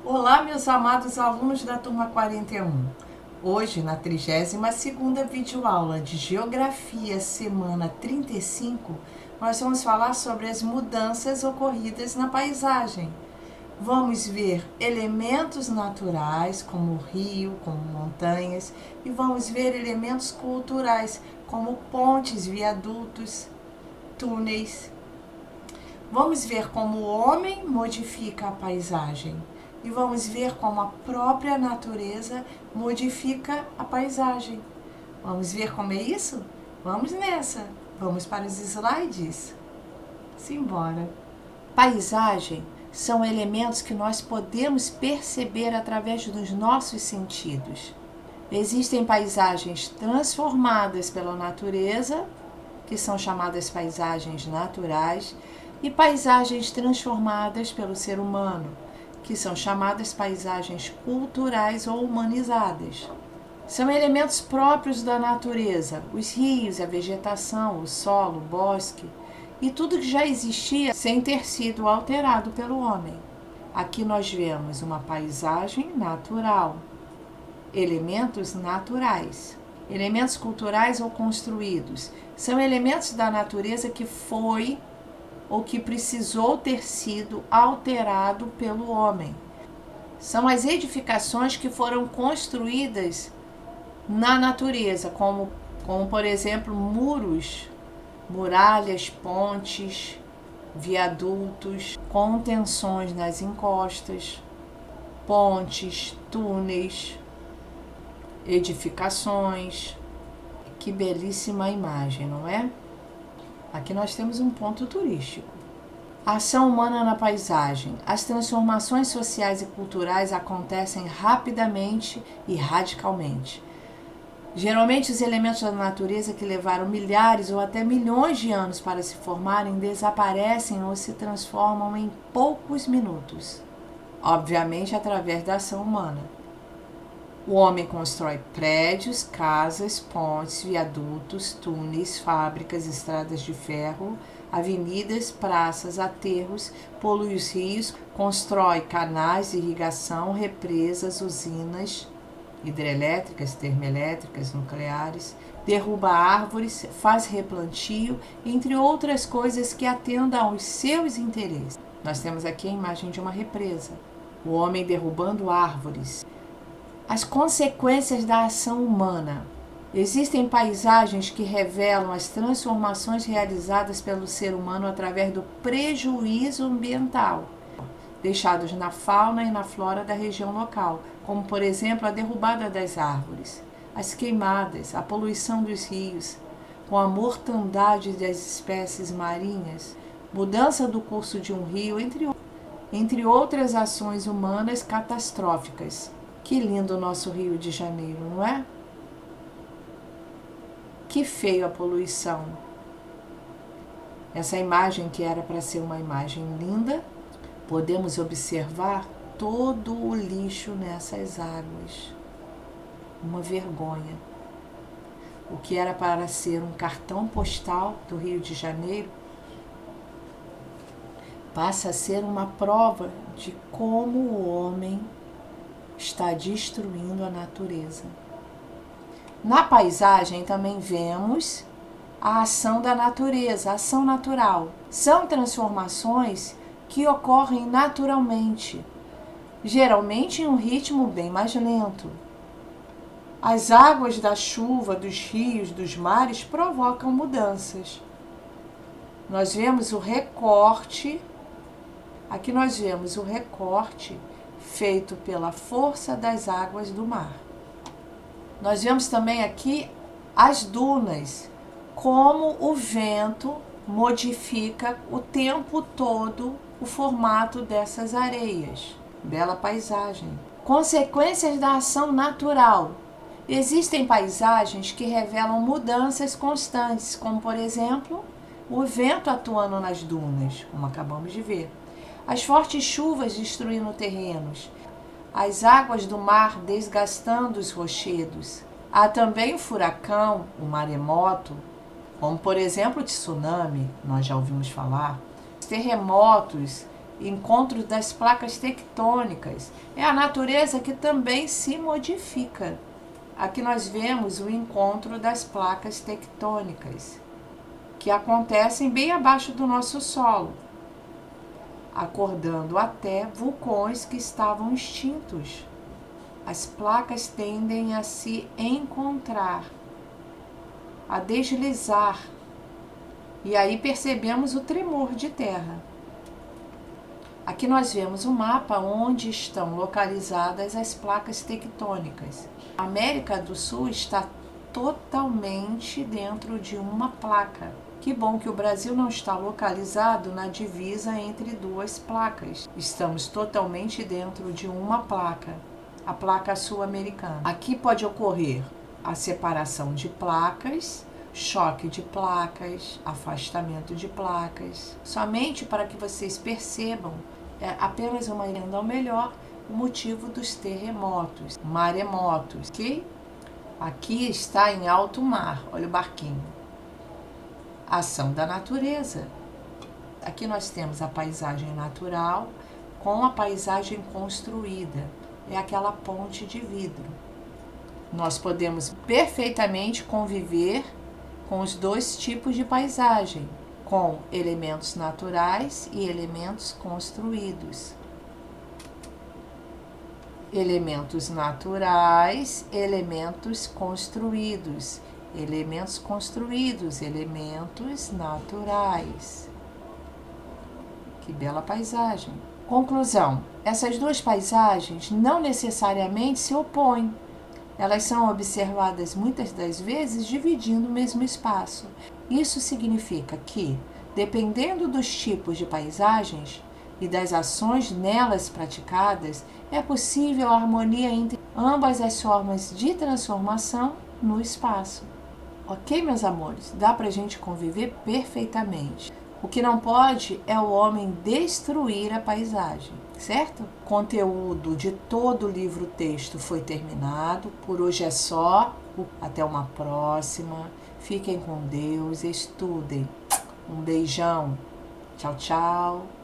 Olá, meus amados alunos da turma 41. Hoje, na 32ª videoaula de Geografia, semana 35, nós vamos falar sobre as mudanças ocorridas na paisagem. Vamos ver elementos naturais, como rio, como montanhas, e vamos ver elementos culturais, como pontes, viadutos, túneis. Vamos ver como o homem modifica a paisagem e vamos ver como a própria natureza modifica a paisagem. Vamos ver como é isso? Vamos nessa! Vamos para os slides? Simbora! Paisagem são elementos que nós podemos perceber através dos nossos sentidos. Existem paisagens transformadas pela natureza, que são chamadas paisagens naturais, e paisagens transformadas pelo ser humano, que são chamadas paisagens culturais ou humanizadas. São elementos próprios da natureza, os rios, a vegetação, o solo, o bosque e tudo que já existia sem ter sido alterado pelo homem. Aqui nós vemos uma paisagem natural, elementos naturais. Elementos culturais ou construídos são elementos da natureza que foi ou que precisou ter sido alterado pelo homem. São as edificações que foram construídas na natureza, como por exemplo, muros, muralhas, pontes, viadutos, contenções nas encostas, pontes, túneis, edificações. Que belíssima imagem, não é? Aqui nós temos um ponto turístico. A ação humana na paisagem. As transformações sociais e culturais acontecem rapidamente e radicalmente. Geralmente, os elementos da natureza que levaram milhares ou até milhões de anos para se formarem desaparecem ou se transformam em poucos minutos. Obviamente, através da ação humana. O homem constrói prédios, casas, pontes, viadutos, túneis, fábricas, estradas de ferro, avenidas, praças, aterros, polui os rios, constrói canais de irrigação, represas, usinas hidrelétricas, termoelétricas, nucleares, derruba árvores, faz replantio, entre outras coisas que atendam aos seus interesses. Nós temos aqui a imagem de uma represa. O homem derrubando árvores. As consequências da ação humana. Existem paisagens que revelam as transformações realizadas pelo ser humano através do prejuízo ambiental, deixados na fauna e na flora da região local, como por exemplo a derrubada das árvores, as queimadas, a poluição dos rios, com a mortandade das espécies marinhas, mudança do curso de um rio, entre outras ações humanas catastróficas. Que lindo o nosso Rio de Janeiro, não é? Que feio a poluição. Essa imagem que era para ser uma imagem linda, podemos observar todo o lixo nessas águas. Uma vergonha. O que era para ser um cartão postal do Rio de Janeiro passa a ser uma prova de como o homem está destruindo a natureza. Na paisagem também vemos a ação da natureza, a ação natural. São transformações que ocorrem naturalmente, geralmente em um ritmo bem mais lento. As águas da chuva, dos rios, dos mares provocam mudanças. Nós vemos o recorte, aqui nós vemos o recorte feito pela força das águas do mar. Nós vemos também aqui as dunas, como o vento modifica o tempo todo o formato dessas areias. Bela paisagem. Consequências da ação natural. Existem paisagens que revelam mudanças constantes, como por exemplo, o vento atuando nas dunas, como acabamos de ver. As fortes chuvas destruindo terrenos, as águas do mar desgastando os rochedos. Há também o furacão, o maremoto, como por exemplo o tsunami, nós já ouvimos falar, terremotos encontro das placas tectônicas. É a natureza que também se modifica. Aqui nós vemos o encontro das placas tectônicas, que acontecem bem abaixo do nosso solo, acordando até vulcões que estavam extintos. As placas tendem a se encontrar, a deslizar, e aí percebemos o tremor de terra. Aqui nós vemos um mapa onde estão localizadas as placas tectônicas. A América do Sul está totalmente dentro de uma placa. Que bom que o Brasil não está localizado na divisa entre duas placas. Estamos totalmente dentro de uma placa, a placa sul-americana. Aqui pode ocorrer a separação de placas, choque de placas, afastamento de placas. Somente para que vocês percebam, é apenas uma entendam melhor o motivo dos terremotos, maremotos, ok? Aqui está em alto mar, olha o barquinho. Ação da natureza. Aqui nós temos a paisagem natural com a paisagem construída. É aquela ponte de vidro. Nós podemos perfeitamente conviver com os dois tipos de paisagem, com elementos naturais e elementos construídos. Elementos naturais, elementos construídos. Elementos construídos, elementos naturais. Que bela paisagem. Conclusão: essas duas paisagens não necessariamente se opõem. Elas são observadas muitas das vezes dividindo o mesmo espaço. Isso significa que, dependendo dos tipos de paisagens e das ações nelas praticadas, é possível a harmonia entre ambas as formas de transformação no espaço. Ok, meus amores? Dá pra gente conviver perfeitamente. O que não pode é o homem destruir a paisagem, certo? O conteúdo de todo o livro-texto foi terminado. Por hoje é só. Até uma próxima. Fiquem com Deus, estudem. Um beijão. Tchau, tchau.